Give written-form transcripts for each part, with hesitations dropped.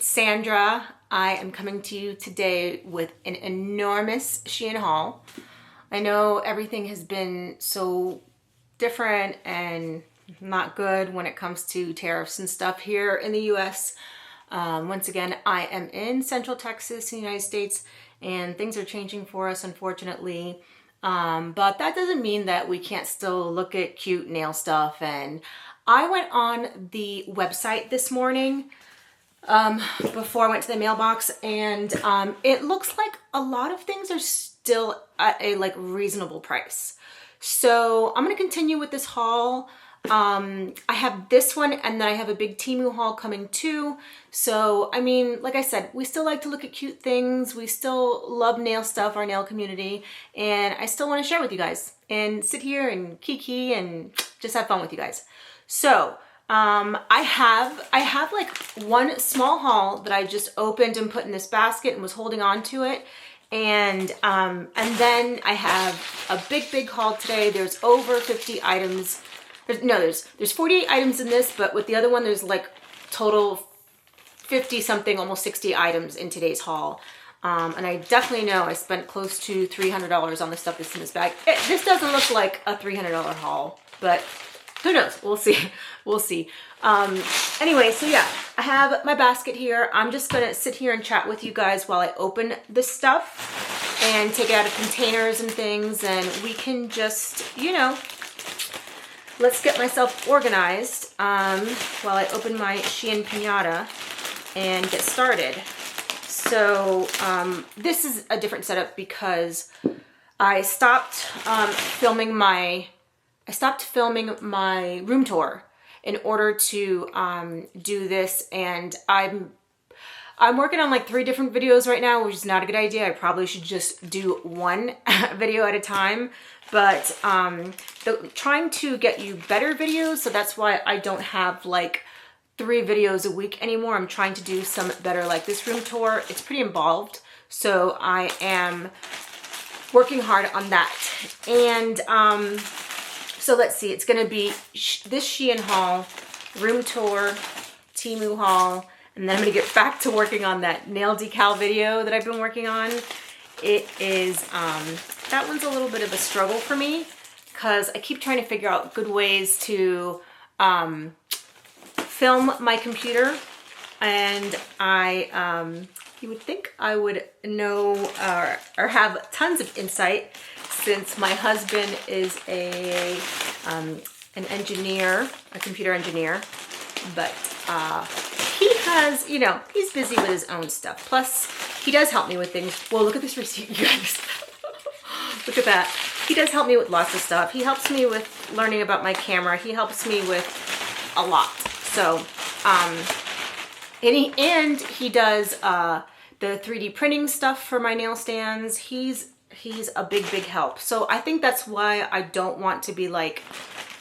it's Sandra. I am coming to you today with an enormous Shein haul. I know everything has been so different and not good when it comes to tariffs and stuff here in the US. Once again, I am in Central Texas in the United States, and things are changing for us, unfortunately. But that doesn't mean that we can't still look at cute nail stuff. And I went on the website this morning before I went to the mailbox, and it looks like a lot of things are still at a reasonable price. So I'm gonna continue with this haul. I have this one, and then I have a big Temu haul coming too. So, I mean, like I said, we still like to look at cute things. We still love nail stuff, our nail community, and I still want to share with you guys and sit here and kiki and just have fun with you guys. So, I have like one small haul that I just opened and put in this basket and was holding on to it. And then I have a big haul today. There's over 50 items. There's 48 items in this, but with the other one, there's like total 50 something, almost 60 items in today's haul. And I definitely know I spent close to $300 on the stuff that's in this bag. This doesn't look like a $300 haul, but who knows? We'll see. We'll see. Anyway, so yeah, I have my basket here. I'm just gonna sit here and chat with you guys while I open this stuff and take it out of containers and things, and we can just, let's get myself organized while I open my Shein pinata and get started. So this is a different setup because I stopped filming my room tour in order to do this, and I'm working on like 3 different videos right now, which is not a good idea. I probably should just do one video at a time, but trying to get you better videos, so that's why I don't have like 3 videos a week anymore. I'm trying to do some better, like this room tour. It's pretty involved, so I am working hard on that. And so let's see, it's gonna be this Shein haul, room tour, Temu haul, and then I'm gonna get back to working on that nail decal video that I've been working on. It is, that one's a little bit of a struggle for me because I keep trying to figure out good ways to film my computer, and you would think I would know or have tons of insight, since my husband is an engineer, a computer engineer, but he has, he's busy with his own stuff. Plus, he does help me with things. Well, look at this receipt, you guys. Look at that. He does help me with lots of stuff. He helps me with learning about my camera. He helps me with a lot. So, and he does the 3D printing stuff for my nail stands. He's a big help. So I think that's why I don't want to be like,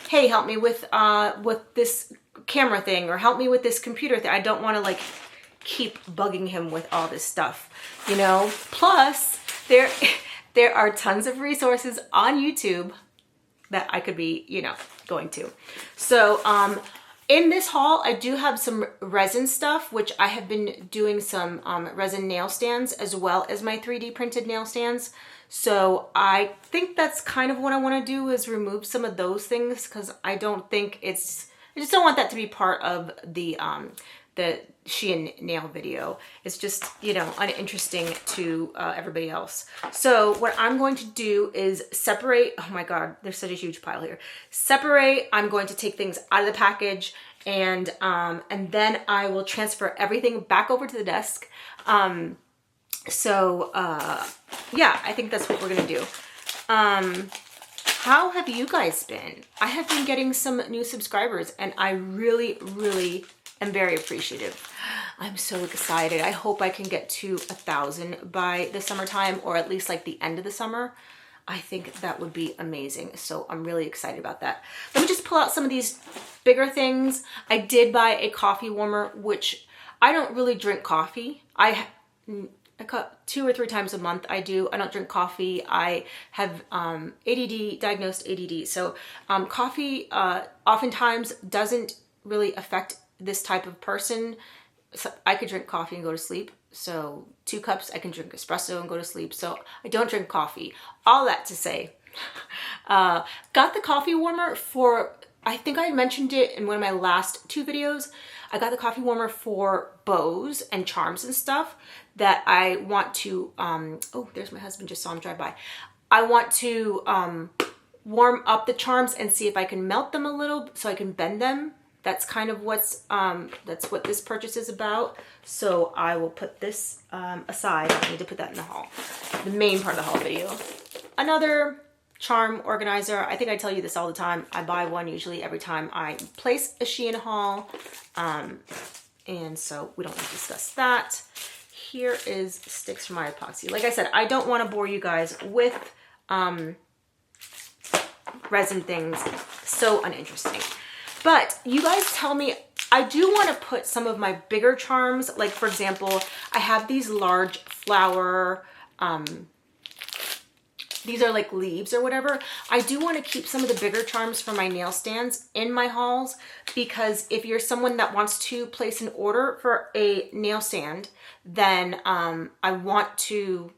hey, help me with this camera thing, or help me with this computer thing. I don't want to like keep bugging him with all this stuff, Plus, there are tons of resources on YouTube that I could be, going to. So in this haul, I do have some resin stuff, which I have been doing some resin nail stands as well as my 3D printed nail stands. So I think that's kind of what I want to do, is remove some of those things, because I just don't want that to be part of the Shein nail video. It's just, uninteresting to everybody else. So what I'm going to do is separate. Oh my God, there's such a huge pile here. I'm going to take things out of the package, and then I will transfer everything back over to the desk. Yeah, I think that's what we're gonna do. How have you guys been? I have been getting some new subscribers, and I really am very appreciative. I'm so excited. I hope I can get to 1,000 by the summertime, or at least like the end of the summer. I think that would be amazing. So I'm really excited about that. Let me just pull out some of these bigger things. I did buy a coffee warmer, which I don't really drink coffee. I 2 or 3 times a month I don't drink coffee. I have diagnosed ADD. So coffee oftentimes doesn't really affect this type of person so I could drink coffee and go to sleep. So 2 cups, I can drink espresso and go to sleep. So I don't drink coffee. All that to say, got the coffee warmer for, I think I mentioned it in one of my last 2 videos. I got the coffee warmer for bows and charms and stuff that I want to, oh, there's my husband, just saw him drive by. I want to warm up the charms and see if I can melt them a little so I can bend them. That's kind of that's what this purchase is about. So I will put this aside. I need to put that in the haul, the main part of the haul video. Another charm organizer. I think I tell you this all the time. I buy one usually every time I place a Shein haul. And so we don't need to discuss that. Here is sticks for my epoxy. Like I said, I don't want to bore you guys with resin things. So uninteresting. But you guys tell me, I do want to put some of my bigger charms, like for example, I have these large flower, these are like leaves or whatever. I do want to keep some of the bigger charms for my nail stands in my hauls, because if you're someone that wants to place an order for a nail stand, then I want to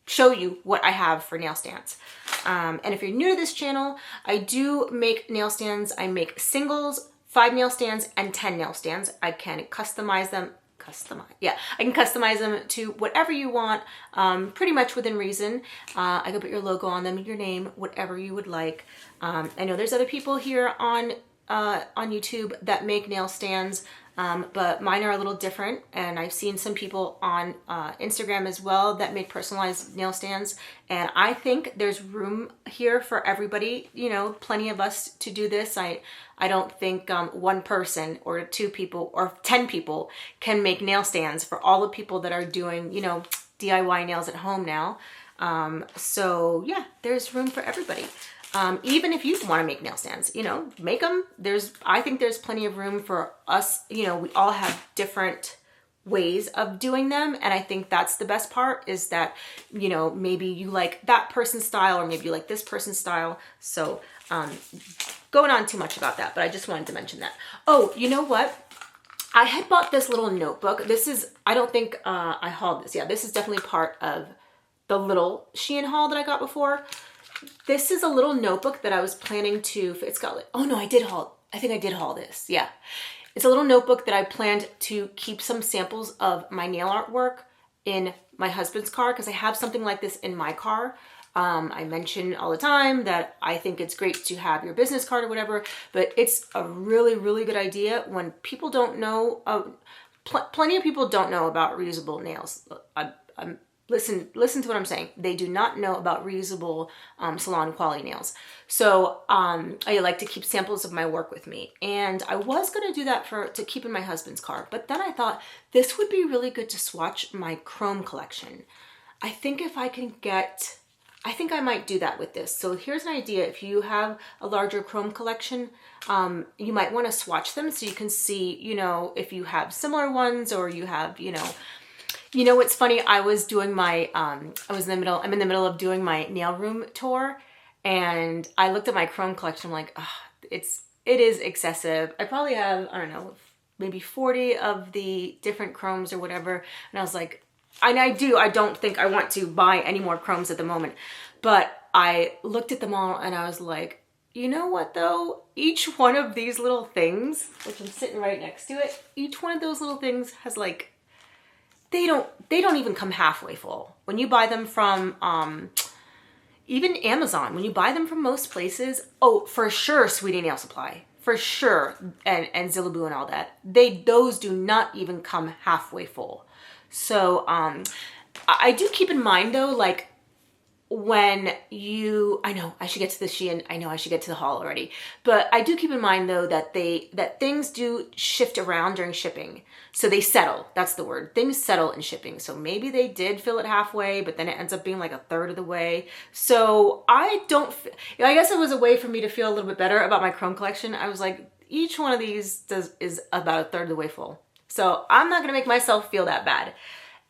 show you what I have for nail stands. And if you're new to this channel, I do make nail stands. I make singles, 5 nail stands, and 10 nail stands. I can customize them. I can customize them to whatever you want, pretty much within reason. I can put your logo on them, your name, whatever you would like. I know there's other people here on YouTube that make nail stands, but mine are a little different, and I've seen some people on Instagram as well that make personalized nail stands, and I think there's room here for everybody, you know, plenty of us to do this. I don't think one person or 2 people or 10 people can make nail stands for all the people that are doing, you know, DIY nails at home now. So yeah, there's room for everybody. Even if you want to make nail stands, you know, make them. I think there's plenty of room for us. You know, we all have different ways of doing them. And I think that's the best part, is that, you know, maybe you like that person's style, or maybe you like this person's style. So, going on too much about that, but I just wanted to mention that. Oh, you know what? I had bought this little notebook. This is, I don't think I hauled this. Yeah, this is definitely part of the little Shein haul that I got before. This is a little notebook that I was planning to, it's got like, oh no, I think I did haul this. Yeah. It's a little notebook that I planned to keep some samples of my nail artwork in my husband's car, because I have something like this in my car. I mention all the time that I think it's great to have your business card or whatever, but it's a really, really good idea when people don't know, plenty of people don't know about reusable nails. Listen to what I'm saying. They do not know about reusable salon quality nails. So I like to keep samples of my work with me. And I was going to do that to keep in my husband's car. But then I thought this would be really good to swatch my chrome collection. I think I might do that with this. So here's an idea. If you have a larger chrome collection, you might want to swatch them so you can see, you know, if you have similar ones, or you have, you know, what's funny, I was doing my, I'm in the middle of doing my nail room tour, and I looked at my chrome collection. I'm like, oh, it is excessive. I probably have, I don't know, maybe 40 of the different chromes or whatever. And I was like, I don't think I want to buy any more chromes at the moment, but I looked at them all and I was like, you know what though? Each one of these little things, which I'm sitting right next to it, each one of those little things has like, they don't even come halfway full. When you buy them from even Amazon, when you buy them from most places, oh, for sure, Sweetie Nail Supply, for sure, and Zillaboo and all that, those do not even come halfway full. So I do keep in mind though, like when I know I should get to the Shein, I know I should get to the haul already, but I do keep in mind though that things do shift around during shipping. So they settle, that's the word. Things settle in shipping. So maybe they did fill it halfway, but then it ends up being like a third of the way. So I guess it was a way for me to feel a little bit better about my chrome collection. I was like, each one of these is about a third of the way full. So I'm not gonna make myself feel that bad.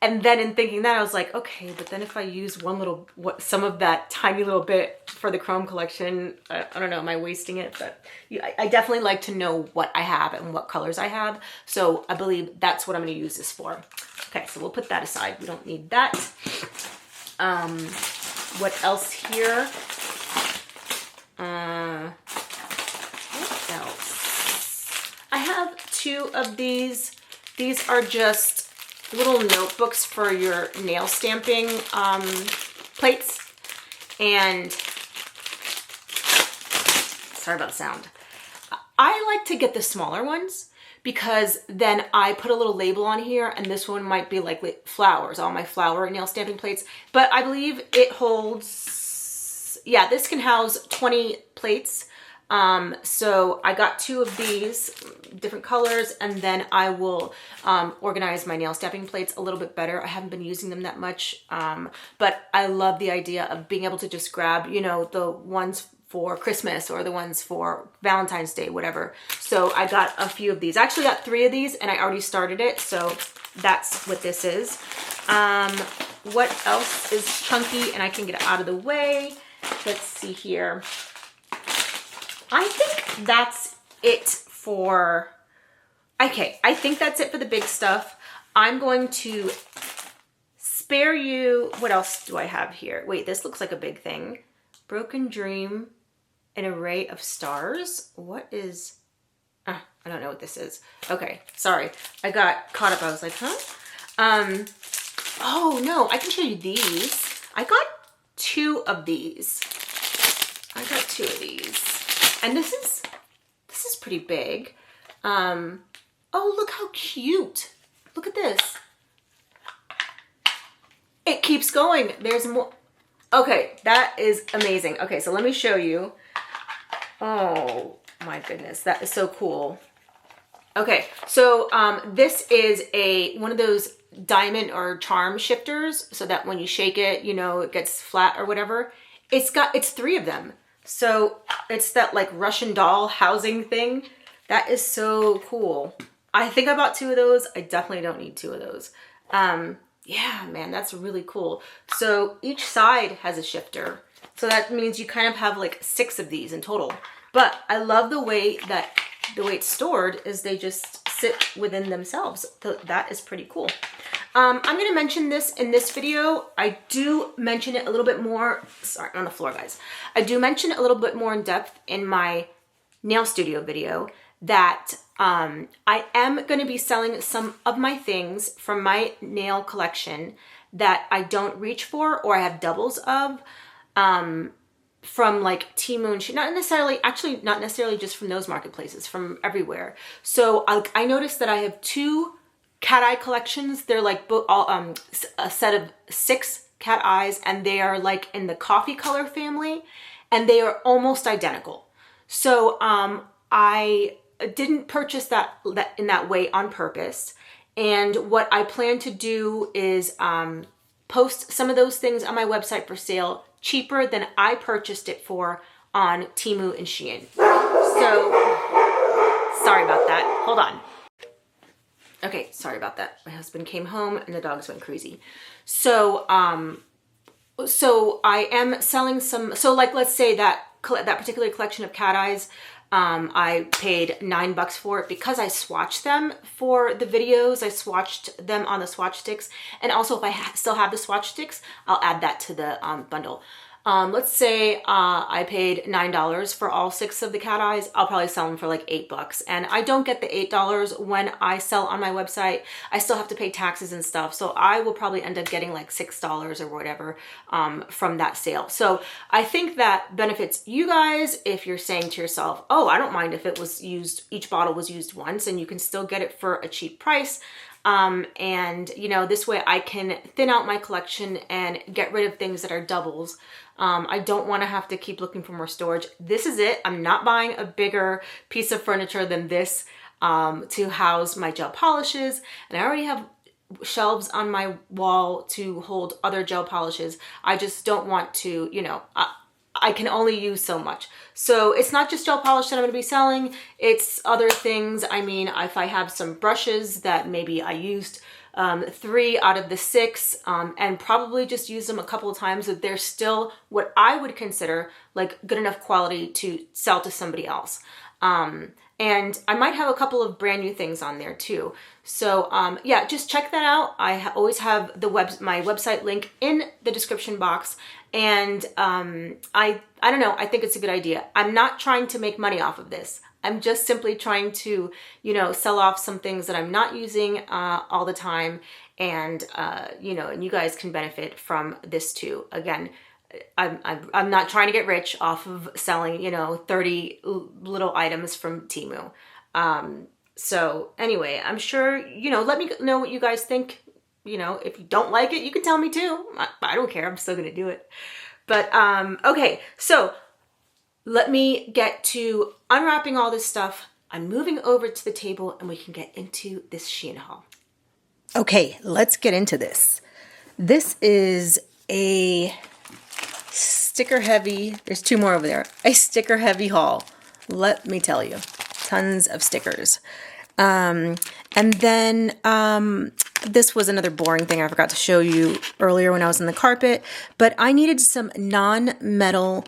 And then in thinking that, I was like, okay, but then if I use some of that tiny little bit for the chrome collection, I don't know, am I wasting it? But I definitely like to know what I have and what colors I have. So I believe that's what I'm gonna use this for. Okay, so we'll put that aside. We don't need that. What else here? What else? I have 2 of these. These are just little notebooks for your nail stamping plates. And sorry about the sound. I like to get the smaller ones because then I put a little label on here, and this one might be like flowers, all my flower nail stamping plates. But I believe it holds, yeah, this can house 20 plates. So I got 2 of these different colors, and then I will organize my nail stamping plates a little bit better. I haven't been using them that much, but I love the idea of being able to just grab, you know, the ones for Christmas or the ones for Valentine's Day, whatever. So I got a few of these. I actually got 3 of these, and I already started it, so that's what this is. What else is chunky and I can get it out of the way? Let's see here. I think that's it for, okay, I think that's it for the big stuff. I'm going to spare you, what else do I have here? Wait, this looks like a big thing. Broken Dream, an array of stars. What is, I don't know what this is. Okay, sorry. I got caught up. I was like, huh? Oh no, I can show you these. I got 2 of these. I got 2 of these. And this is pretty big. Oh, look how cute. Look at this. It keeps going. There's more. Okay, that is amazing. Okay, so let me show you. Oh my goodness, that is so cool. Okay, so this is one of those diamond or charm shifters, so that when you shake it, you know, it gets flat or whatever. It's 3 of them. So it's that like Russian doll housing thing. That is so cool. I think I bought 2 of those. I definitely don't need 2 of those. Yeah, man, that's really cool. So each side has a shifter. So that means you kind of have like 6 of these in total. But I love the way it's stored is they just sit within themselves. So that is pretty cool. I'm going to mention this in this video. I do mention it a little bit more. Sorry, on the floor, guys. I do mention it a little bit more in depth in my nail studio video that I am going to be selling some of my things from my nail collection that I don't reach for or I have doubles of from like Temu and Shein. Not necessarily just from those marketplaces, from everywhere. So I noticed that I have 2 cat eye collections. They're like a set of 6 cat eyes, and they are like in the coffee color family, and they are almost identical. So I didn't purchase that in that way on purpose. And what I plan to do is post some of those things on my website for sale cheaper than I purchased it for on Temu and Shein. So sorry about that. Hold on. Okay, sorry about that. My husband came home and the dogs went crazy. So I am selling some, so like let's say that particular collection of cat eyes, I paid $9 for it because I swatched them for the videos. I swatched them on the swatch sticks. And also if I still have the swatch sticks, I'll add that to the bundle. Let's say I paid $9 for all 6 of the cat eyes. I'll probably sell them for like $8. And I don't get the $8 when I sell on my website. I still have to pay taxes and stuff. So I will probably end up getting like $6 or whatever from that sale. So I think that benefits you guys if you're saying to yourself, oh, I don't mind if it was used, each bottle was used once, and you can still get it for a cheap price. And you know, this way I can thin out my collection and get rid of things that are doubles. I don't want to have to keep looking for more storage. This is it. I'm not buying a bigger piece of furniture than this to house my gel polishes. And I already have shelves on my wall to hold other gel polishes. I just don't want to, you know, I can only use so much. So it's not just gel polish that I'm going to be selling. It's other things. I mean, if I have some brushes that maybe I used 3 out of the 6, and probably just use them a couple of times, but they're still what I would consider like good enough quality to sell to somebody else. And I might have a couple of brand new things on there too. So yeah, just check that out. I always have my website link in the description box. And I don't know, I think it's a good idea. I'm not trying to make money off of this. I'm just simply trying to, you know, sell off some things that I'm not using all the time. And, you know, and you guys can benefit from this too. Again, I'm not trying to get rich off of selling, you know, 30 little items from Temu. So anyway, I'm sure, you know, let me know what you guys think. You know, if you don't like it, you can tell me too. I don't care. I'm still going to do it. But, okay. So let me get to unwrapping all this stuff. I'm moving over to the table and we can get into this Shein haul. Okay, let's get into this. This is a sticker heavy, there's 2 more over there, a sticker heavy haul. Let me tell you, tons of stickers. And then this was another boring thing I forgot to show you earlier when I was on the carpet, but I needed some non-metal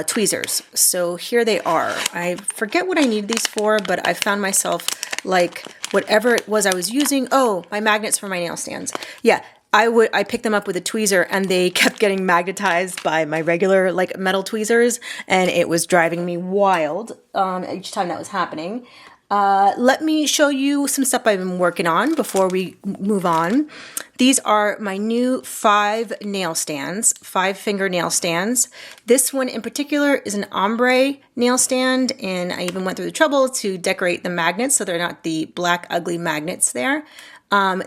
tweezers. So here they are. I forget what I need these for, but I found myself like whatever it was I was using. Oh, my magnets for my nail stands. Yeah. I picked them up with a tweezer and they kept getting magnetized by my regular like metal tweezers, and it was driving me wild each time that was happening. Let me show you some stuff I've been working on before we move on. These are my new 5 nail stands, 5-finger nail stands. This one in particular is an ombre nail stand, and I even went through the trouble to decorate the magnets so they're not the black ugly magnets there.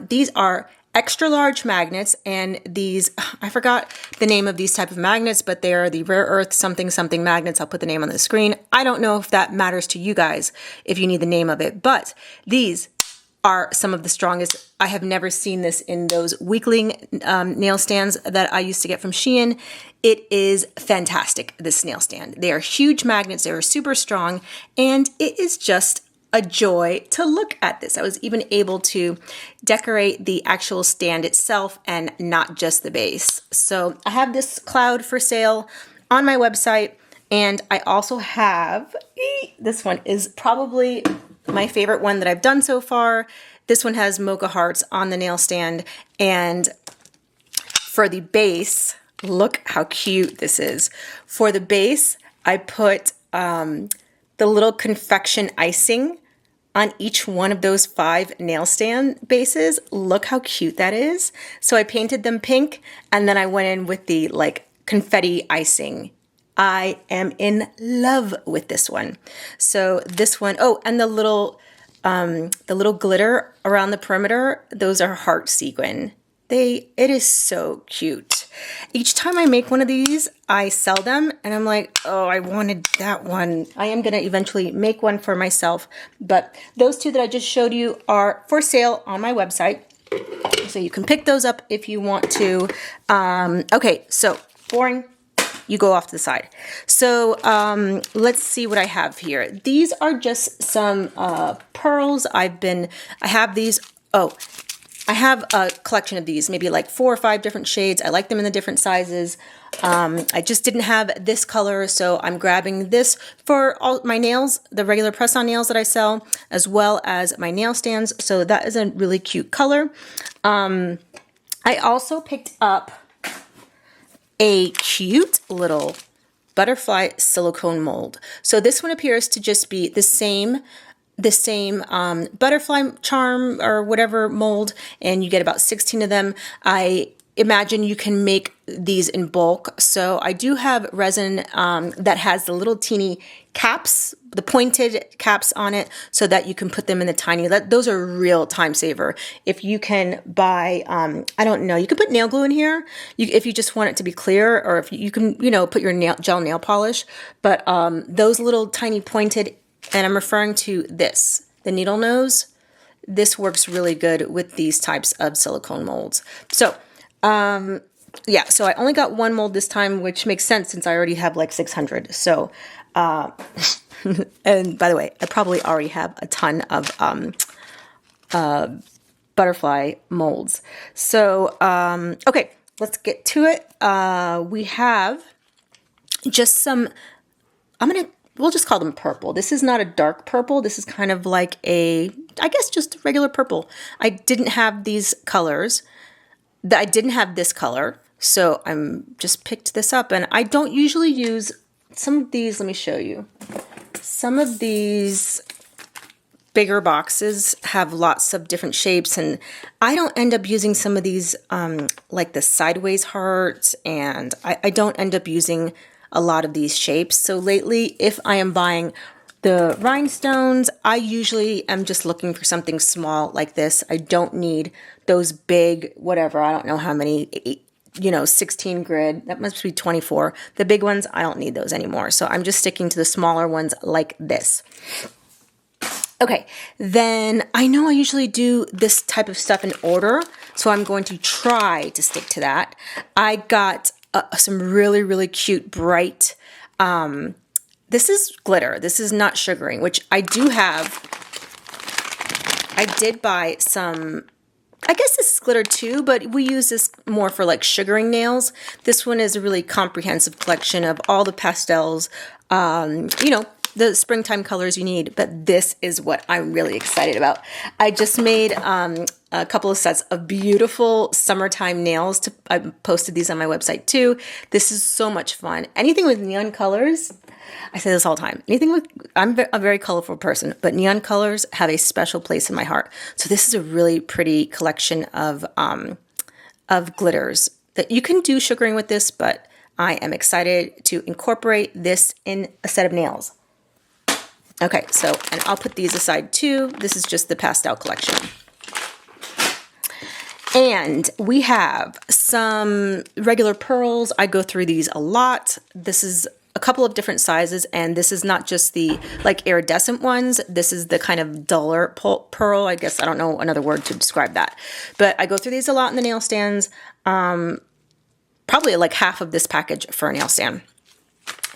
These are extra large magnets, and these, I forgot the name of these type of magnets, but they are the rare earth something something magnets. I'll put the name on the screen. I don't know if that matters to you guys, if you need the name of it, but these are some of the strongest. I have never seen this in those weakling nail stands that I used to get from Shein. It is fantastic, this nail stand. They are huge magnets. They are super strong, and it is just a joy to look at this. I was even able to decorate the actual stand itself and not just the base. So I have this cloud for sale on my website, and I also have, this one is probably my favorite one that I've done so far. This one has mocha hearts on the nail stand, and for the base, look how cute this is. For the base, I put the little confection icing on each one of those 5 nail stand bases. Look how cute that is. So I painted them pink, and then I went in with the like confetti icing. I am in love with this one. So this one, oh, and the little glitter around the perimeter, those are heart sequin. It is so cute. Each time I make one of these, I sell them, and I'm like, oh, I wanted that one. I am gonna eventually make one for myself, but those 2 that I just showed you are for sale on my website, so you can pick those up if you want to. Okay, so boring. You go off to the side. So let's see what I have here. These are just some pearls. I have these. Oh, I have a collection of these, maybe like 4 or 5 different shades. I like them in the different sizes. I just didn't have this color, so I'm grabbing this for all my nails, the regular press-on nails that I sell, as well as my nail stands. So that is a really cute color. I also picked up a cute little butterfly silicone mold. So this one appears to just be the same butterfly charm or whatever mold, and you get about 16 of them. I imagine you can make these in bulk. So I do have resin that has the little teeny caps, the pointed caps on it, so that you can put them in the tiny, those are real time saver. If you can buy, I don't know, you could put nail glue in here if you just want it to be clear, or if you can, you know, put your gel nail polish, but those little tiny pointed, and I'm referring to this, the needle nose. This works really good with these types of silicone molds. So, yeah, so I only got 1 mold this time, which makes sense since I already have like 600. So, and by the way, I probably already have a ton of butterfly molds. So, okay, let's get to it. We have just some, we'll just call them purple. This is not a dark purple. This is kind of like a, I guess just regular purple. I didn't have these colors. I didn't have this color. So I'm just picked this up, and I don't usually use some of these. Let me show you. Some of these bigger boxes have lots of different shapes, and I don't end up using some of these like the sideways hearts, and I don't end up using a lot of these shapes. So lately, if I am buying the rhinestones, I usually am just looking for something small like this. I don't need those big, whatever, I don't know how many, 16 grid, that must be 24. The big ones, I don't need those anymore. So I'm just sticking to the smaller ones like this. Okay, then I know I usually do this type of stuff in order, so I'm going to try to stick to that. I got some really, really cute, bright, this is glitter. This is not sugaring, which I do have. I did buy some, I guess this is glitter too, but we use this more for like sugaring nails. This one is a really comprehensive collection of all the pastels, the springtime colors you need, but this is what I'm really excited about. I just made a couple of sets of beautiful summertime nails. I posted these on my website too. This is so much fun. Anything with neon colors, I say this all the time. I'm a very colorful person, but neon colors have a special place in my heart. So this is a really pretty collection of glitters that you can do sugaring with this, but I am excited to incorporate this in a set of nails. Okay, so, and I'll put these aside too. This is just the pastel collection. And we have some regular pearls. I go through these a lot. This is a couple of different sizes, and this is not just the like iridescent ones. This is the kind of duller pearl. I guess I don't know another word to describe that. But I go through these a lot in the nail stands. Probably like half of this package for a nail stand.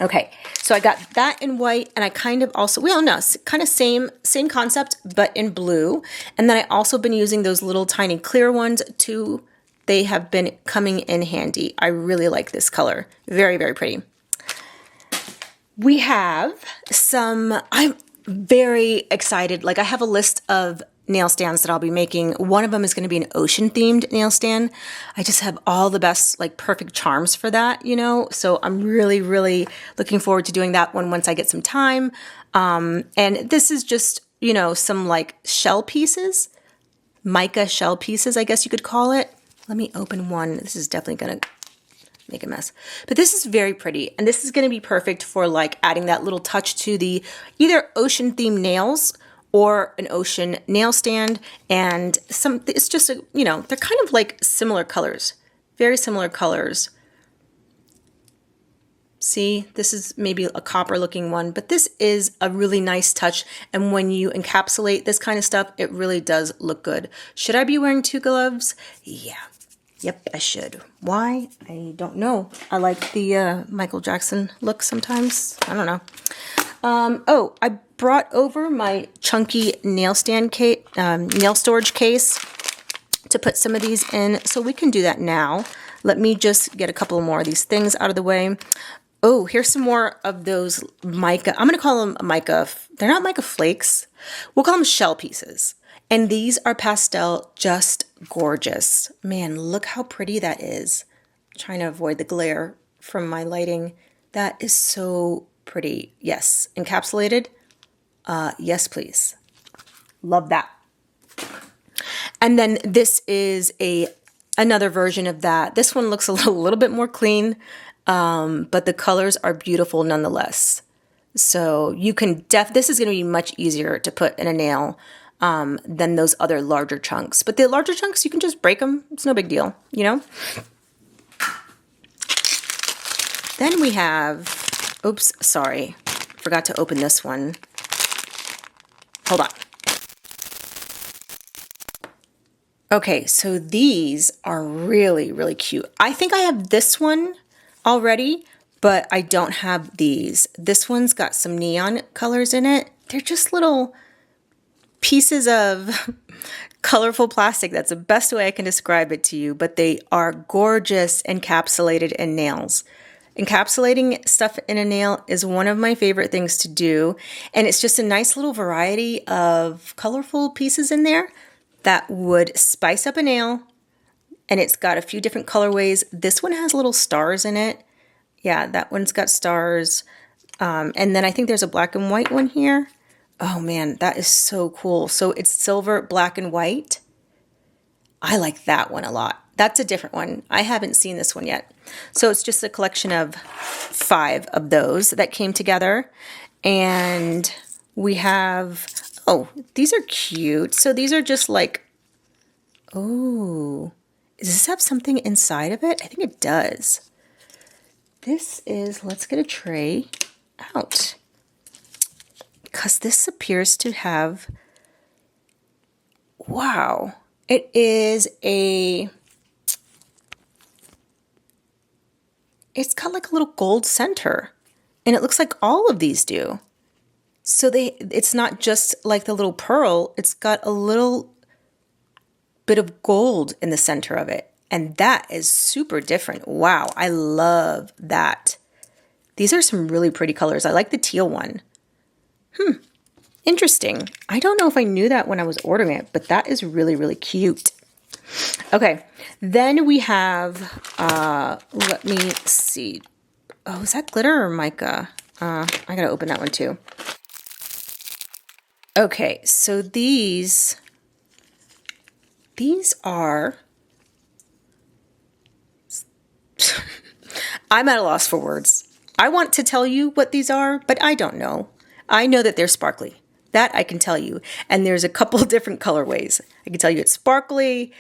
Okay, so I got that in white, and I kind of also, well, no, kind of same concept, but in blue. And then I also been using those little tiny clear ones too. They have been coming in handy. I really like this color. Very, very pretty. We have some, I'm very excited. Like I have a list of nail stands that I'll be making. One of them is going to be an ocean themed nail stand. I just have all the best, like perfect charms for that, so I'm really, really looking forward to doing that one once I get some time. And this is just, some like shell pieces, mica shell pieces, I guess you could call it. Let me open one. This is definitely going to make a mess, but this is very pretty, and this is going to be perfect for like adding that little touch to the either ocean themed nails or an ocean nail stand. And it's just they're kind of like similar colors, very similar colors. See, this is maybe a copper looking one, but this is a really nice touch. And when you encapsulate this kind of stuff, it really does look good. Should I be wearing 2 gloves? Yeah. Yep, I should. Why? I don't know. I like the Michael Jackson look sometimes. I don't know. Oh, I brought over my chunky nail stand case, nail storage case to put some of these in. So we can do that now. Let me just get a couple more of these things out of the way. Oh, here's some more of those mica. I'm going to call them mica. They're not mica flakes. We'll call them shell pieces. And these are pastel, just gorgeous. Man, look how pretty that is. I'm trying to avoid the glare from my lighting. That is so pretty. Yes, encapsulated. Yes, please. Love that. And then this is another version of that. This one looks a little bit more clean, but the colors are beautiful nonetheless. So you can this is going to be much easier to put in a nail than those other larger chunks. But the larger chunks, you can just break them. It's no big deal, Then we have, oops, sorry. Forgot to open this one. Hold on. Okay, so these are really, really cute. I think I have this one already, but I don't have these. This one's got some neon colors in it. They're just little pieces of colorful plastic. That's the best way I can describe it to you, but they are gorgeous encapsulated in nails. Encapsulating stuff in a nail is one of my favorite things to do, and it's just a nice little variety of colorful pieces in there that would spice up a nail, and it's got a few different colorways. This one has little stars in it. Yeah, that one's got stars. And then I think there's a black and white one here. Oh man, that is so cool. So it's silver, black, and white. I like that one a lot. That's a different one. I haven't seen this one yet. So it's just a collection of 5 of those that came together. And we have, oh, these are cute. So these are just like, oh, does this have something inside of it? I think it does. This is, let's get a tray out. Because this appears to have, wow, it is a, it's got like a little gold center, and it looks like all of these do. So it's not just like the little pearl, it's got a little bit of gold in the center of it. And that is super different. Wow, I love that. These are some really pretty colors. I like the teal one. Interesting. I don't know if I knew that when I was ordering it, but that is really, really cute. Okay, then we have, let me see. Oh, is that glitter or mica? I gotta open that one too. Okay, so these are, I'm at a loss for words. I want to tell you what these are, but I don't know. I know that they're sparkly. That I can tell you. And there's a couple different colorways. I can tell you it's sparkly.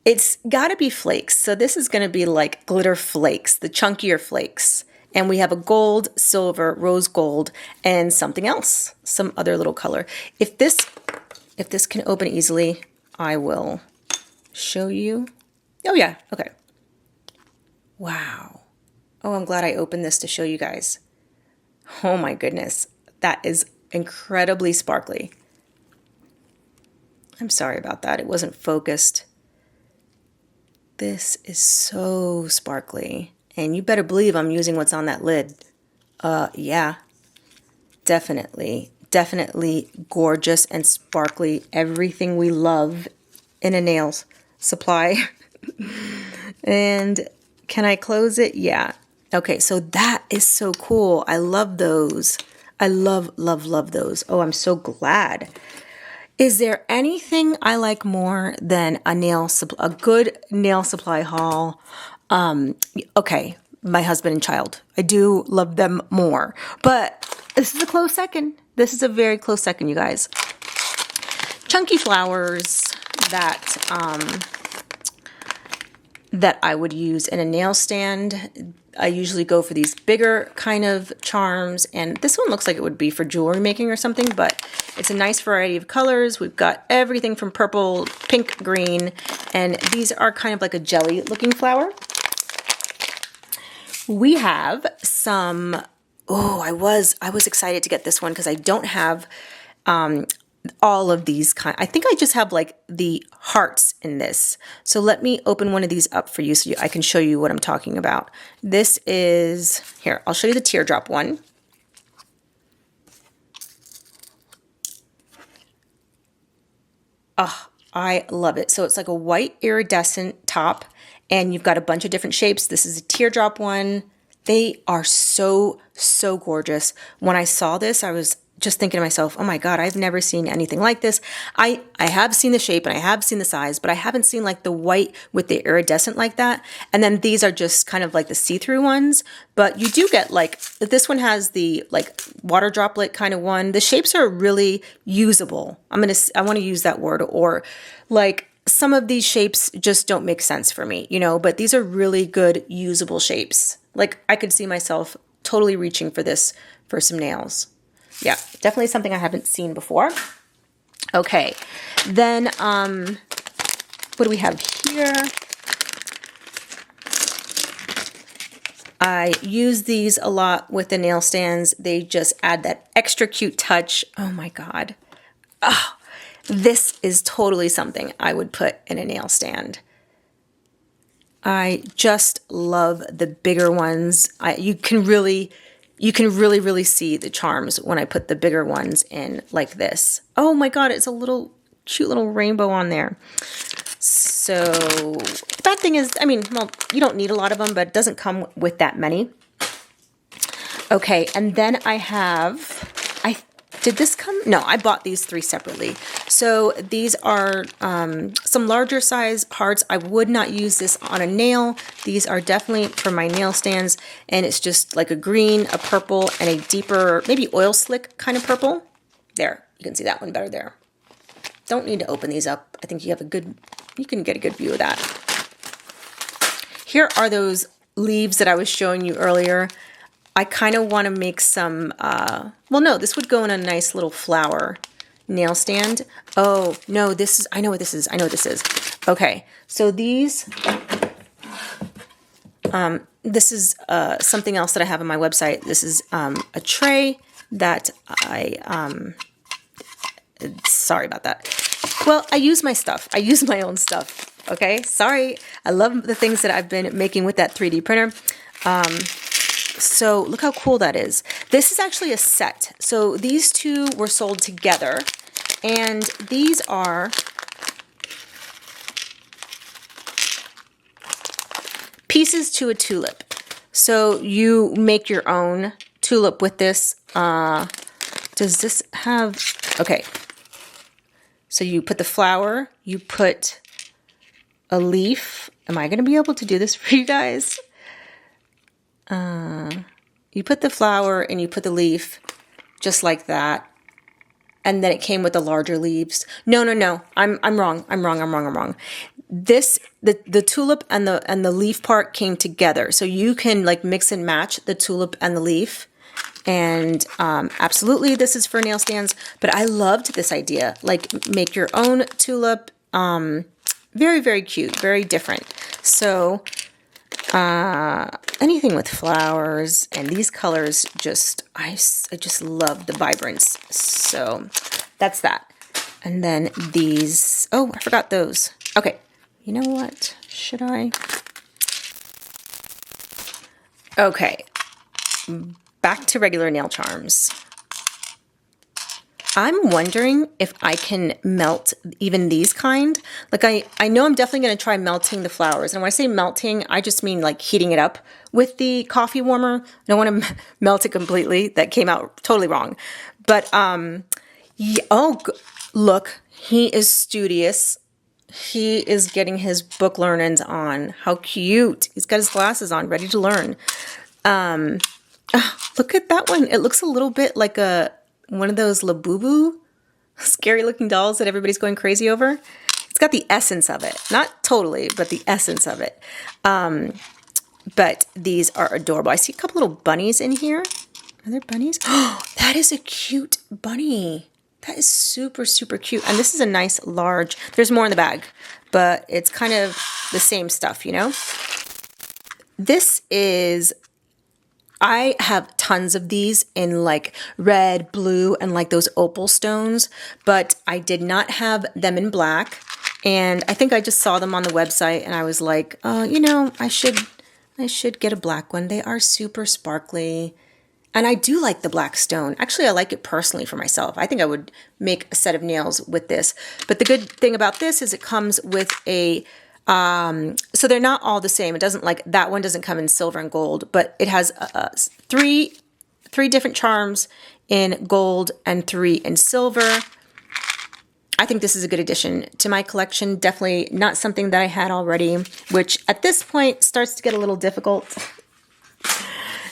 It's got to be flakes. So this is going to be like glitter flakes, the chunkier flakes. And we have a gold, silver, rose gold, and something else, some other little color. If this can open easily, I will show you. Oh yeah, okay. Wow. Oh, I'm glad I opened this to show you guys. Oh my goodness. That is incredibly sparkly. I'm sorry about that. It wasn't focused. This is so sparkly. And you better believe I'm using what's on that lid. Yeah. Definitely. Definitely gorgeous and sparkly. Everything we love in a nails supply. And can I close it? Yeah. Okay, so that is so cool. I love those. I love, love, love those. Oh, I'm so glad. Is there anything I like more than a good nail supply haul? Okay, my husband and child. I do love them more. But this is a close second. This is a very close second, you guys. Chunky flowers that I would use in a nail stand. I usually go for these bigger kind of charms, and this one looks like it would be for jewelry making or something, but it's a nice variety of colors. We've got everything from purple, pink, green, and these are kind of like a jelly looking flower. We have some, oh, I was excited to get this one because I don't have all of these kind. I think I just have like the hearts in this. So let me open one of these up for you so I can show you what I'm talking about. This is, here, I'll show you the teardrop one. Oh, I love it. So it's like a white iridescent top, and you've got a bunch of different shapes. This is a teardrop one. They are so, so gorgeous. When I saw this, I was just thinking to myself, oh my God, I've never seen anything like this. I have seen the shape and I have seen the size, but I haven't seen like the white with the iridescent like that. And then these are just kind of like the see-through ones, but you do get like, this one has the like water droplet kind of one. The shapes are really usable. I want to use that word, or like some of these shapes just don't make sense for me, you know, but these are really good usable shapes. Like I could see myself totally reaching for this for some nails. Yeah, definitely something I haven't seen before. Okay, then what do we have here? I use these a lot with the nail stands. They just add that extra cute touch. Oh my God. Oh, This is totally something I would put in a nail stand. I just love the bigger ones. You can really see the charms when I put the bigger ones in like this. Oh my God, it's a little cute little rainbow on there. So the bad thing is, I mean, well, you don't need a lot of them, but it doesn't come with that many. Okay, and then did this come? No, I bought these 3 separately. So these are some larger size hearts. I would not use this on a nail. These are definitely for my nail stands. And it's just like a green, a purple, and a deeper, maybe oil slick kind of purple. There, you can see that one better there. Don't need to open these up. I think you can get a good view of that. Here are those leaves that I was showing you earlier. I kind of want to make some, well, no, this would go in a nice little flower nail stand. Oh, no, I know what this is. Okay, so these, this is something else that I have on my website. This is a tray that sorry about that. Well, I use my stuff. I use my own stuff, okay? Sorry, I love the things that I've been making with that 3D printer. So look how cool that is. This is actually a set. So these 2 were sold together, and these are pieces to a tulip. So you make your own tulip with this. Does this have, okay. So you put the flower, you put a leaf. Am I gonna be able to do this for you guys? You put the flower and you put the leaf just like that. And then it came with the larger leaves. No. I'm wrong. This, the tulip and the leaf part came together. So you can like mix and match the tulip and the leaf. And absolutely this is for nail stands, but I loved this idea. Like make your own tulip. Very, very cute, very different. So anything with flowers and these colors, I just love the vibrance. So that's that. And then these, oh, I forgot those. Okay, you know what? Should I? Okay, back to regular nail charms. I'm wondering if I can melt even these kind. Like I know I'm definitely going to try melting the flowers. And when I say melting, I just mean like heating it up with the coffee warmer. I don't want to melt it completely. That came out totally wrong. But, yeah, oh, look, he is studious. He is getting his book learnings on. How cute. He's got his glasses on, ready to learn. Look at that one. It looks a little bit like one of those Labubu scary looking dolls that everybody's going crazy over. It's got the essence of it. Not totally, but the essence of it. But these are adorable. I see a couple little bunnies in here. Are there bunnies? Oh, that is a cute bunny. That is super, super cute. And this is a nice large, there's more in the bag, but it's kind of the same stuff, you know? This is, I have tons of these in like red, blue, and like those opal stones, but I did not have them in black. And I think I just saw them on the website and I was like, oh, you know, I should get a black one. They are super sparkly. And I do like the black stone. Actually, I like it personally for myself. I think I would make a set of nails with this. But the good thing about this is it comes with a, so they're not all the same. It doesn't like, that one doesn't come in silver and gold, but it has three different charms in gold and 3 in silver. I think this is a good addition to my collection. Definitely not something that I had already, which at this point starts to get a little difficult.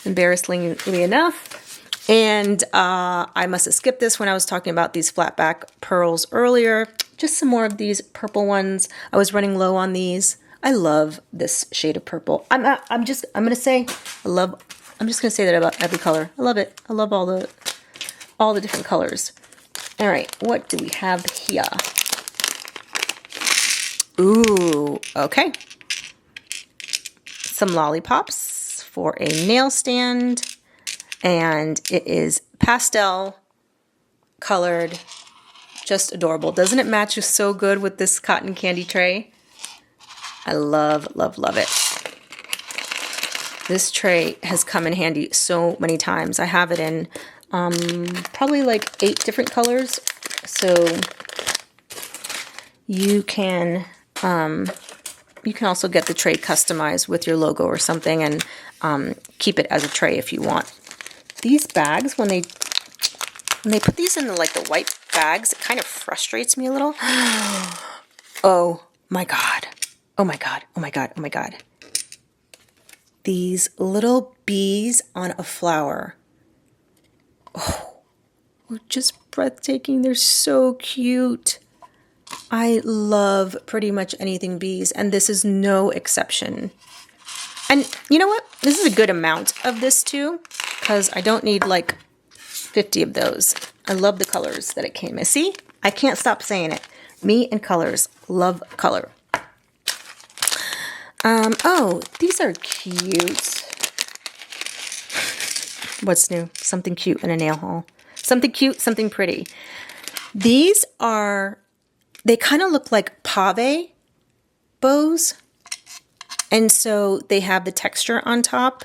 Embarrassingly enough. And I must have skipped this when I was talking about these flat back pearls earlier. Just some more of these purple ones. I was running low on these. I love this shade of purple. I'm just gonna say that about every color. I love it. I love all the different colors. All right, what do we have here? Ooh, okay. Some lollipops for a nail stand, and it is pastel colored just adorable. Doesn't it match so good with this cotton candy tray? I love, love, love it. This tray has come in handy so many times. I have it in probably like 8 different colors. So you can also get the tray customized with your logo or something and keep it as a tray if you want. These bags, when they put these in like the white bags, it kind of frustrates me a little. Oh my God. Oh my God. Oh my God. Oh my God. These little bees on a flower. Oh, they're just breathtaking. They're so cute. I love pretty much anything bees, and this is no exception. And you know what? This is a good amount of this too, because I don't need like 50 of those. I love the colors that it came in. See? I can't stop saying it. Me and colors. Love color. Oh, these are cute. What's new? Something cute in a nail haul. Something cute, something pretty. These are, they kind of look like pave bows. And so they have the texture on top.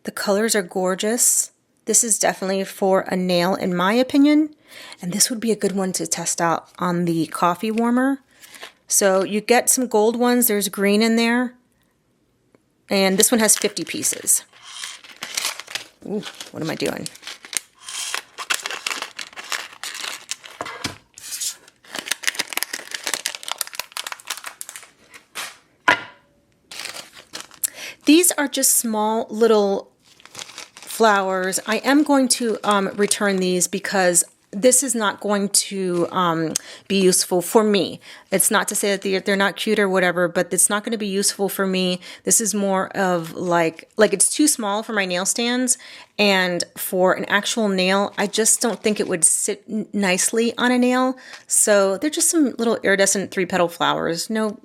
The colors are gorgeous. This is definitely for a nail in my opinion. And this would be a good one to test out on the coffee warmer. So you get some gold ones. There's green in there. And this one has 50 pieces. Ooh, what am I doing? These are just small little flowers. I am going to return these because this is not going to be useful for me. It's not to say that they're not cute or whatever, but it's not going to be useful for me. This is more of like it's too small for my nail stands, and for an actual nail, I just don't think it would sit nicely on a nail. So they're just some little iridescent 3-petal flowers. No,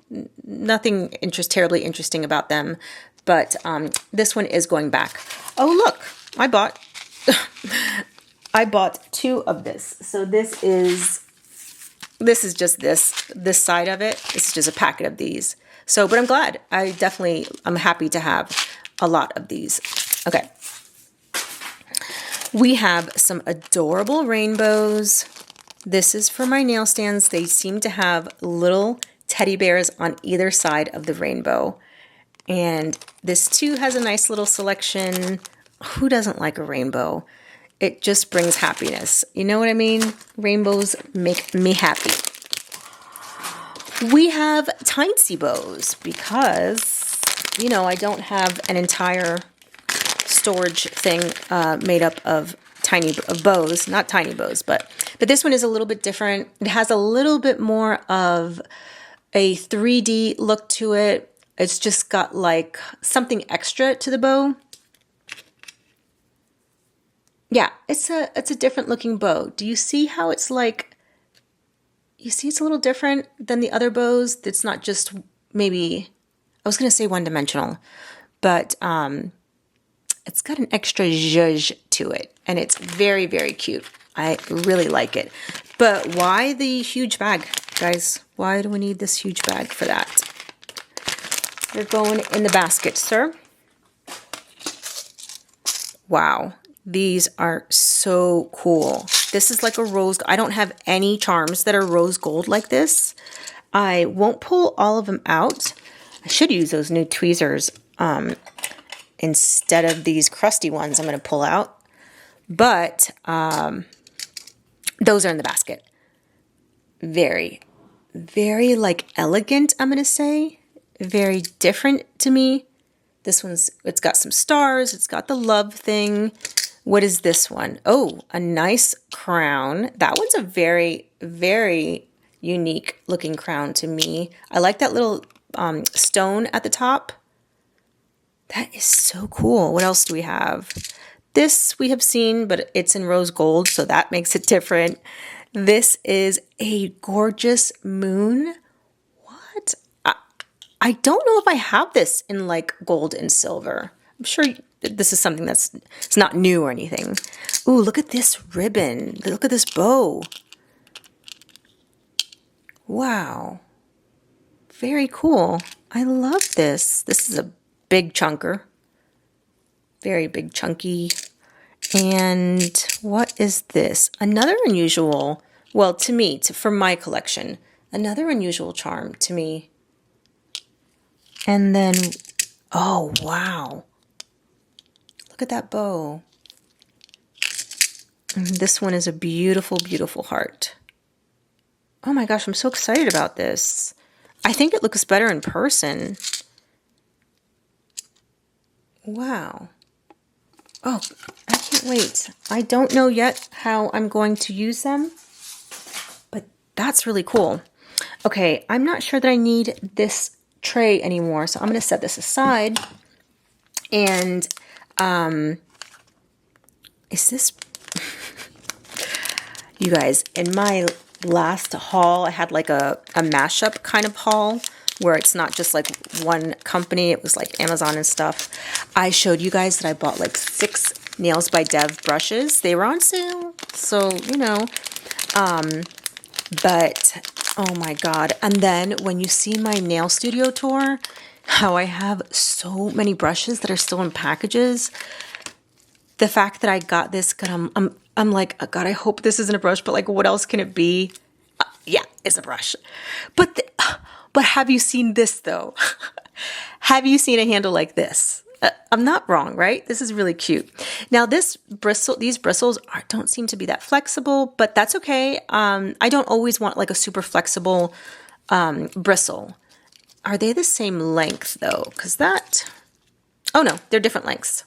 nothing terribly interesting about them. But this one is going back. Oh, look, I bought 2 of this. So this is just this side of it. This is just a packet of these. So, but I'm glad. I'm happy to have a lot of these. Okay. We have some adorable rainbows. This is for my nail stands. They seem to have little teddy bears on either side of the rainbow. And this too has a nice little selection. Who doesn't like a rainbow? It just brings happiness. You know what I mean? Rainbows make me happy. We have Teensy bows because, you know, I don't have an entire storage thing made up of bows. Not tiny bows, but this one is a little bit different. It has a little bit more of a 3D look to it. It's just got like something extra to the bow. Yeah, it's a different looking bow. Do you see how it's like, you see it's a little different than the other bows? It's not just maybe, I was going to say one-dimensional, but it's got an extra zhuzh to it, and it's very, very cute. I really like it. But why the huge bag, guys? Why do we need this huge bag for that? They're going in the basket, sir. Wow. These are so cool. This is like a rose. I don't have any charms that are rose gold like this. I won't pull all of them out. I should use those new tweezers instead of these crusty ones I'm going to pull out. But those are in the basket. Very, very like elegant, I'm going to say. Very different to me. This one's, it's got some stars. It's got the love thing. What is this one? Oh, a nice crown. That one's a very, very unique looking crown to me. I like that little stone at the top. That is so cool. What else do we have? This we have seen, but it's in rose gold, so that makes it different. This is a gorgeous moon. What? I don't know if I have this in like gold and silver. I'm sure this is something it's not new or anything. Ooh, look at this ribbon. Look at this bow. Wow. Very cool. I love this. This is a big chunker. Very big chunky. And what is this? Another unusual, well, to me, for my collection, another unusual charm to me. And then, oh, wow. Look at that bow. And this one is a beautiful, beautiful heart. Oh my gosh, I'm so excited about this. I think it looks better in person. Wow. Oh, I can't wait. I don't know yet how I'm going to use them, but that's really cool. Okay, I'm not sure that I need this tray anymore, so I'm going to set this aside. And is this... You guys, in my last haul, I had like a mashup kind of haul where it's not just like one company, it was like Amazon and stuff. I showed you guys that I bought like 6 Nails by Dev brushes. They were on sale, so you know. But oh my god. And then when you see my nail studio tour, how I have so many brushes that are still in packages. The fact that I got this, I'm like, oh god, I hope this isn't a brush, but like, what else can it be? Yeah, it's a brush. But have you seen this though? Have you seen a handle like this? I'm not wrong, right? This is really cute. Now these bristles don't seem to be that flexible, but that's okay. I don't always want like a super flexible bristle. Are they the same length though? Oh no, they're different lengths.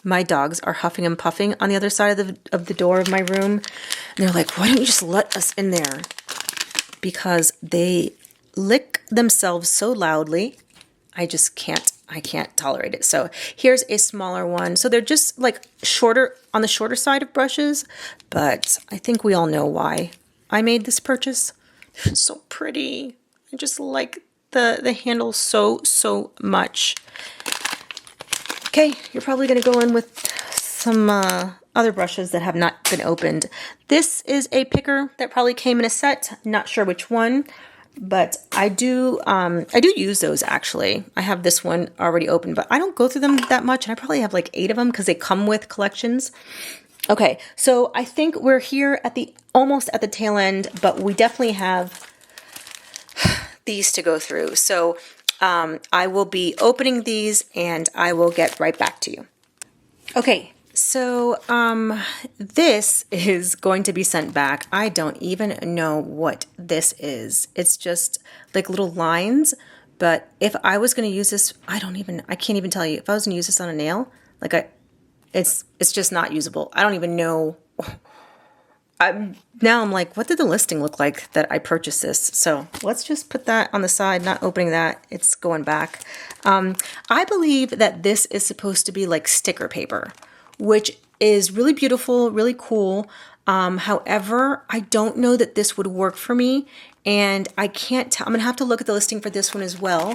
My dogs are huffing and puffing on the other side of the door of my room. And they're like, why don't you just let us in there? Because they lick themselves so loudly. I can't tolerate it. So here's a smaller one. So they're just like on the shorter side of brushes, but I think we all know why I made this purchase. They're so pretty. I just like the handle so much. Okay, you're probably going to go in with some other brushes that have not been opened. This is a picker that probably came in a set. Not sure which one, but I do use those actually. I have this one already open, but I don't go through them that much. And I probably have like 8 of them because they come with collections. Okay, so I think we're here at almost at the tail end, but we definitely have these to go through. So I will be opening these and I will get right back to you. Okay, so this is going to be sent back. I don't even know what this is. It's just like little lines, but if I was going to use this, I can't even tell you. If I was going to use this on a nail, it's just not usable. I don't even know. Now I'm like, what did the listing look like that I purchased this? So let's just put that on the side, not opening that. It's going back. I believe that this is supposed to be like sticker paper, which is really beautiful, really cool. However, I don't know that this would work for me, and I can't tell. I'm gonna have to look at the listing for this one as well.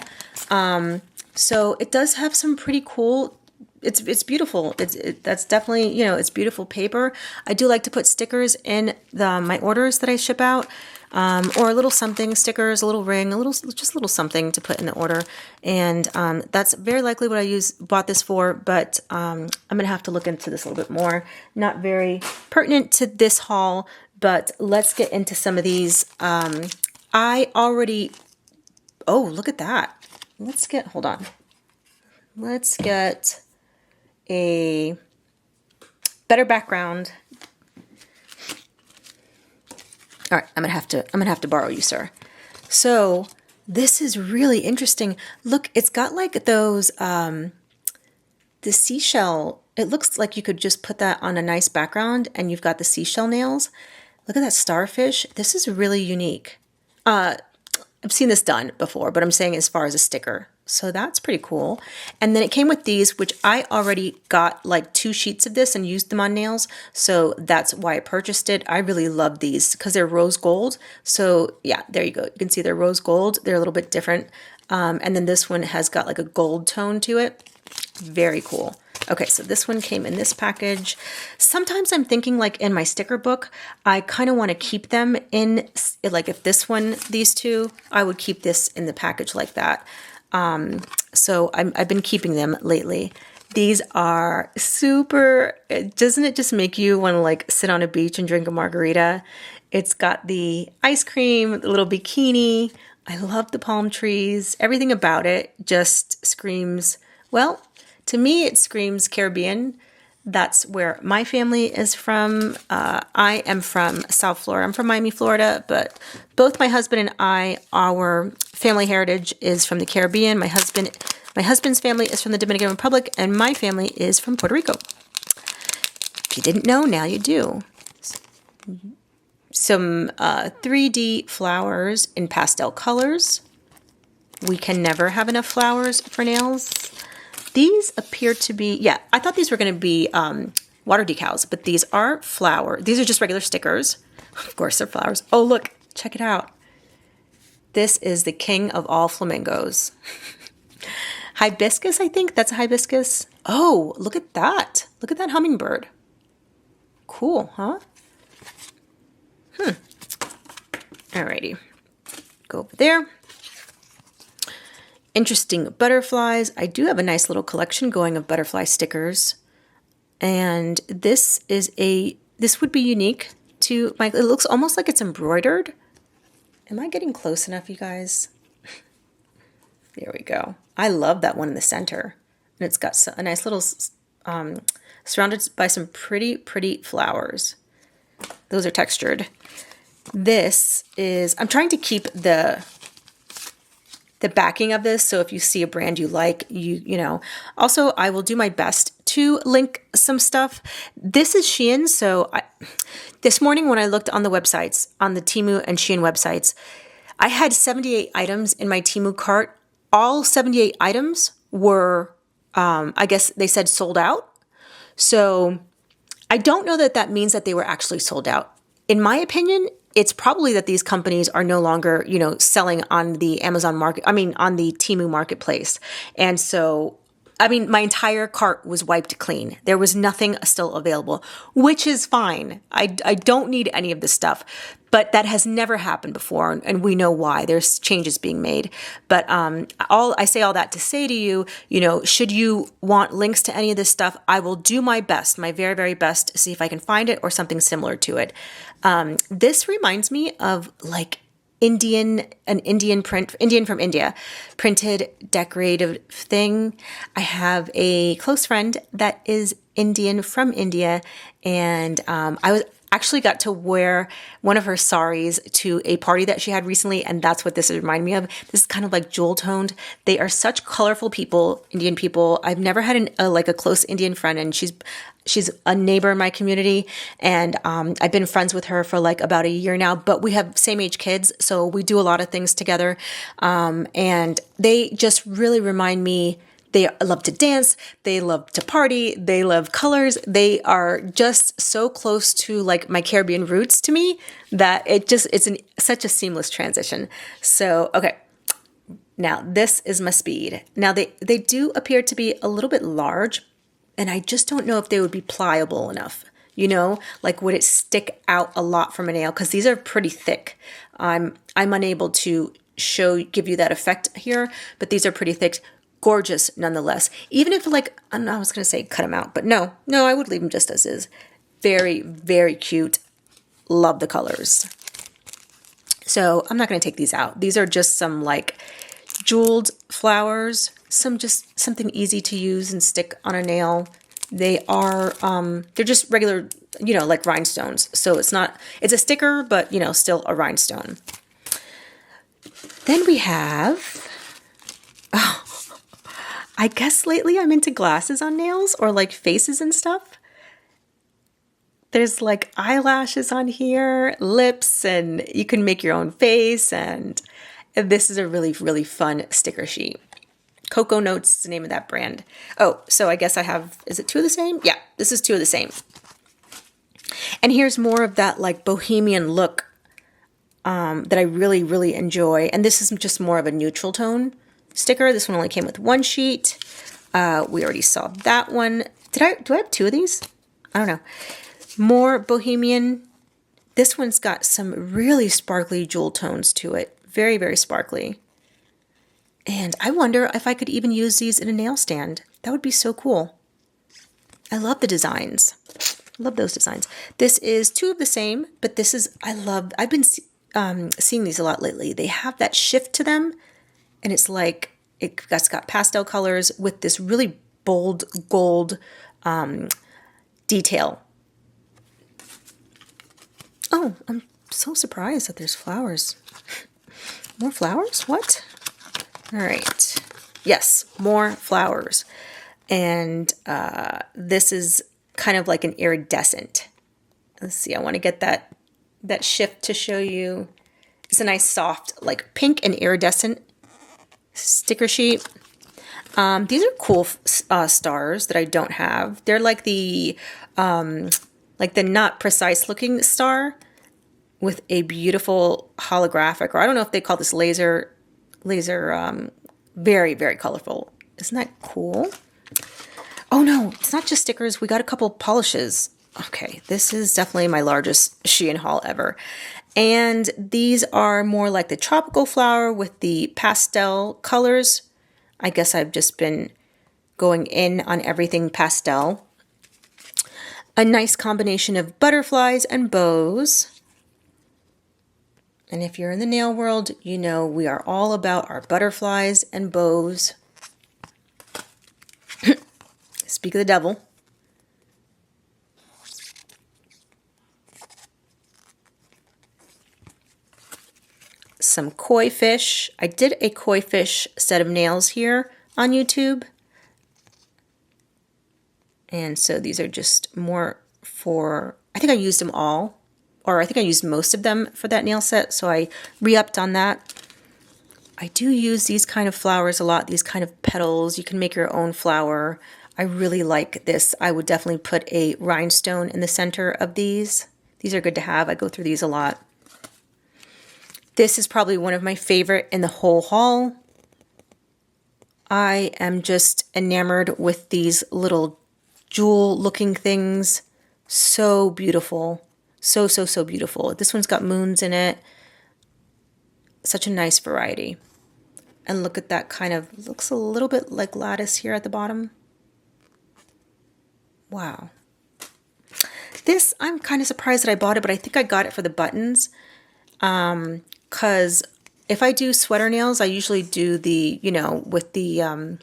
So it does have some pretty cool. It's beautiful. That's definitely, you know, it's beautiful paper. I do like to put stickers in my orders that I ship out, or a little something, stickers, a little ring, just a little something to put in the order. And that's very likely what I bought this for, but I'm gonna have to look into this a little bit more. Not very pertinent to this haul, but let's get into some of these. Oh, look at that. Hold on. Let's get a better background. All right, I'm gonna have to borrow you, sir. So this is really interesting. Look, it's got like those the seashell. It looks like you could just put that on a nice background, and you've got the seashell nails. Look at that starfish. This is really unique. I've seen this done before, but I'm saying as far as a sticker. So that's pretty cool. And then it came with these, which I already got like 2 sheets of this and used them on nails. So that's why I purchased it. I really love these because they're rose gold. So yeah, there you go. You can see they're rose gold. They're a little bit different. And then this one has got like a gold tone to it. Very cool. Okay, so this one came in this package. Sometimes I'm thinking like in my sticker book, I kind of want to keep them in, like if this one, these two, I would keep this in the package like that. So I've been keeping them lately. These are super, doesn't it just make you want to like sit on a beach and drink a margarita? It's got the ice cream, the little bikini. I love the palm trees. Everything about it just screams, well, to me, it screams Caribbean. That's where my family is from. I am from South Florida. I'm from Miami, Florida, but both my husband and I, our family heritage is from the Caribbean. My husband's family is from the Dominican Republic, and my family is from Puerto Rico. If you didn't know, now you do. Some 3D flowers in pastel colors. We can never have enough flowers for nails. These appear to be, yeah, I thought these were going to be water decals, but these are flower. These are just regular stickers. Of course, they're flowers. Oh, look, check it out. This is the king of all flamingos. Hibiscus, I think. That's a hibiscus. Oh, look at that. Look at that hummingbird. Cool, huh? Alrighty. Go over there. Interesting butterflies. I do have a nice little collection going of butterfly stickers. And this would be unique to my, it looks almost like it's embroidered. Am I getting close enough, you guys? There we go. I love that one in the center. And it's got a nice little, surrounded by some pretty, pretty flowers. Those are textured. This is, I'm trying to keep the backing of this, so if you see a brand you like, you know. Also, I will do my best to link some stuff. This is Shein, so this morning when I looked on the websites, on the Temu and Shein websites, I had 78 items in my Temu cart. All 78 items were, I guess they said sold out. So I don't know that that means that they were actually sold out. In my opinion, it's probably that these companies are no longer, you know, selling on the Amazon market, on the Temu marketplace. And so, my entire cart was wiped clean. There was nothing still available, which is fine. I don't need any of this stuff, but that has never happened before. And we know why. There's changes being made. But I say all that to say to you, you know, should you want links to any of this stuff, I will do my best, my very, very best to see if I can find it or something similar to it. This reminds me of like Indian from India, printed decorative thing. I have a close friend that is Indian from India, and I actually got to wear one of her saris to a party that she had recently, and that's what this reminded me of. This is kind of like jewel toned. They are such colorful people, Indian people. I've never had a close Indian friend, and she's a neighbor in my community, and I've been friends with her for like about a year now, but we have same age kids, so we do a lot of things together, and they just really remind me. They love to dance, they love to party, they love colors. They are just so close to like my Caribbean roots to me that it's such a seamless transition. So, okay. Now this is my speed. Now they do appear to be a little bit large, and I just don't know if they would be pliable enough. You know, like would it stick out a lot from a nail? Because these are pretty thick. I'm unable to give you that effect here, but these are pretty thick. Gorgeous nonetheless. Even if I was going to say cut them out, but no, I would leave them just as is. Very, very cute. Love the colors. So I'm not going to take these out. These are just some like jeweled flowers. Just something easy to use and stick on a nail. They are, they're just regular, you know, like rhinestones. So it's a sticker, but you know, still a rhinestone. Then we have, I guess lately I'm into glasses on nails or like faces and stuff. There's like eyelashes on here, lips, and you can make your own face. And this is a really, really fun sticker sheet. Cocoa Notes is the name of that brand. Oh, so I guess is it two of the same? Yeah, this is two of the same. And here's more of that like bohemian look that I really, really enjoy. And this is just more of a neutral tone sticker. This one only came with one sheet. We already saw that one. Do I have two of these? I don't know. More bohemian. This one's got some really sparkly jewel tones to it. Very, very sparkly. And I wonder if I could even use these in a nail stand. That would be so cool. I love the designs. Love those designs. This is two of the same, but this is, I've been seeing these a lot lately. They have that shift to them, and it's like, it's got pastel colors with this really bold gold detail. Oh, I'm so surprised that there's flowers. More flowers? What? All right. Yes, more flowers. And this is kind of like an iridescent. Let's see, I want to get that shift to show you. It's a nice soft, like pink and iridescent sticker sheet. These are cool stars that I don't have. They're like the not precise looking star with a beautiful holographic, or I don't know if they call this laser, very, very colorful. Isn't that cool? Oh no, it's not just stickers. We got a couple polishes. Okay, this is definitely my largest Shein haul ever. And these are more like the tropical flower with the pastel colors. I guess I've just been going in on everything pastel. A nice combination of butterflies and bows. And if you're in the nail world, you know we are all about our butterflies and bows. Speak of the devil. Some koi fish. I did a koi fish set of nails here on YouTube. And so these are just more for, I think I used them all, or I think I used most of them for that nail set. So I re-upped on that. I do use these kind of flowers a lot, these kind of petals. You can make your own flower. I really like this. I would definitely put a rhinestone in the center of these. These are good to have. I go through these a lot. This is probably one of my favorite in the whole haul. I am just enamored with these little jewel looking things. So beautiful. So, so, so beautiful. This one's got moons in it. Such a nice variety. And look at that, kind of looks a little bit like lattice here at the bottom. Wow. This, I'm kind of surprised that I bought it, but I think I got it for the buttons. Because if I do sweater nails, I usually do the, with the,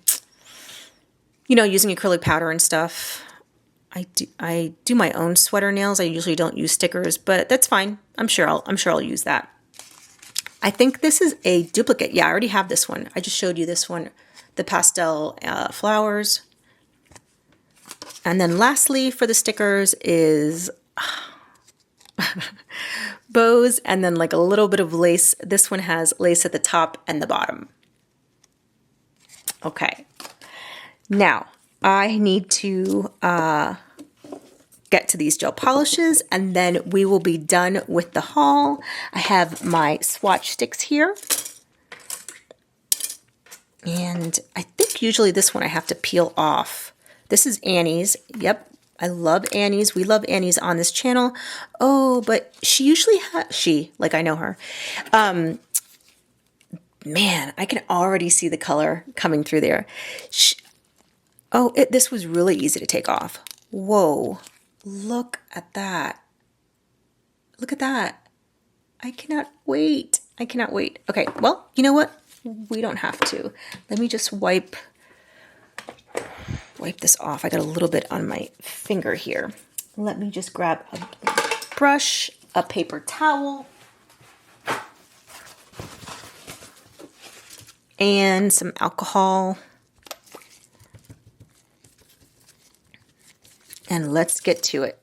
using acrylic powder and stuff. I do my own sweater nails. I usually don't use stickers, but that's fine. I'm sure I'll use that. I think this is a duplicate. Yeah, I already have this one. I just showed you this one, the pastel flowers. And then lastly for the stickers is bows and then like a little bit of lace. This one has lace at the top and the bottom. Okay. Now I need to get to these gel polishes and then we will be done with the haul. I have my swatch sticks here. And I think usually this one I have to peel off. This is Annie's. Yep, I love Annie's. We love Annie's on this channel. Oh, but she usually like I know her. Man, I can already see the color coming through there. This was really easy to take off. Whoa, look at that. Look at that. I cannot wait. I cannot wait. Okay, well, you know what? We don't have to. Let me just wipe this off. I got a little bit on my finger here. Let me just grab a brush, a paper towel, and some alcohol. And let's get to it.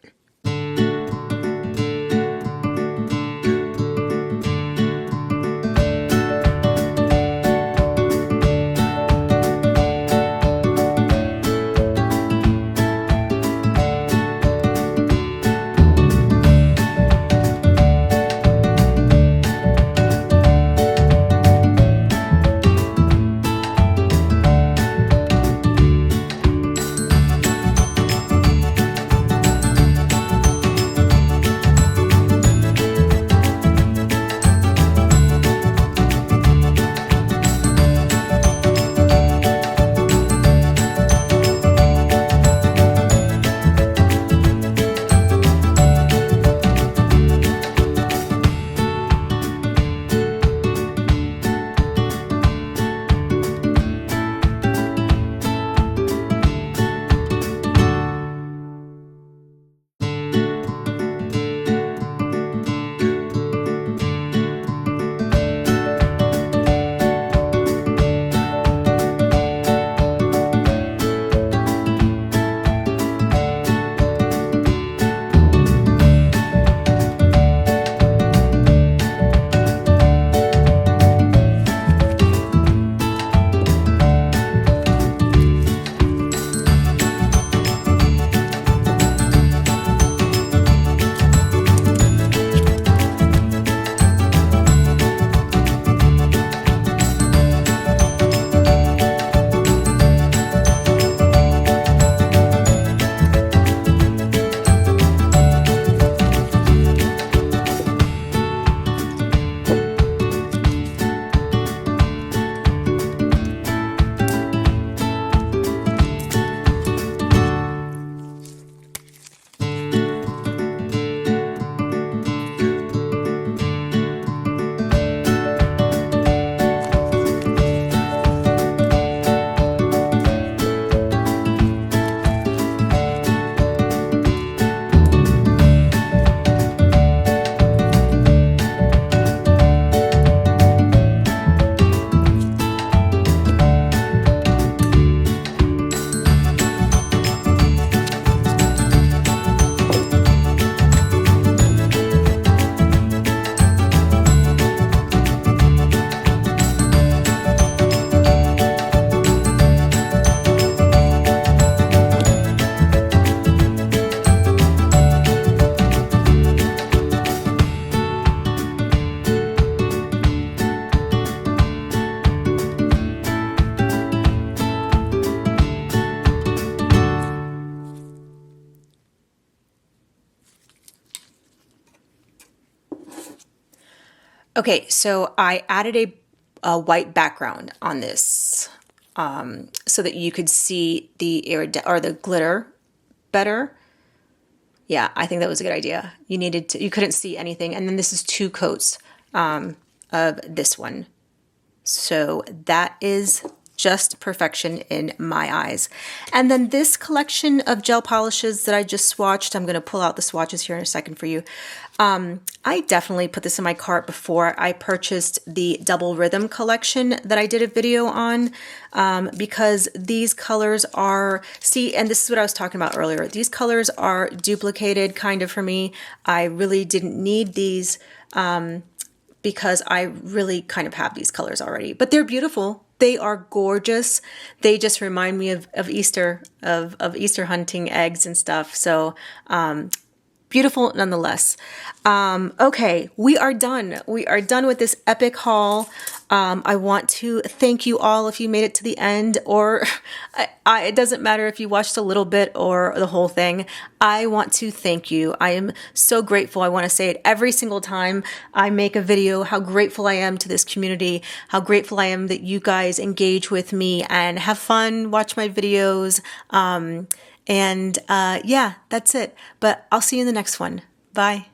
Okay, so I added a white background on this so that you could see the or the glitter better. Yeah, I think that was a good idea. You couldn't see anything, and then this is 2 coats of this one. So that is just perfection in my eyes. And then this collection of gel polishes that I just swatched, I'm going to pull out the swatches here in a second for you. I definitely put this in my cart before I purchased the Double Rhythm collection that I did a video on, because these colors are, see, and this is what I was talking about earlier, these colors are duplicated kind of for me. I really didn't need these because I really kind of have these colors already, but they're beautiful. They are gorgeous. They just remind me of Easter, of Easter hunting eggs and stuff. So beautiful nonetheless. Okay, we are done. We are done with this epic haul. I want to thank you all if you made it to the end, or it doesn't matter if you watched a little bit or the whole thing. I want to thank you. I am so grateful. I want to say it every single time I make a video, how grateful I am to this community, how grateful I am that you guys engage with me and have fun, watch my videos. Yeah, that's it. But I'll see you in the next one. Bye.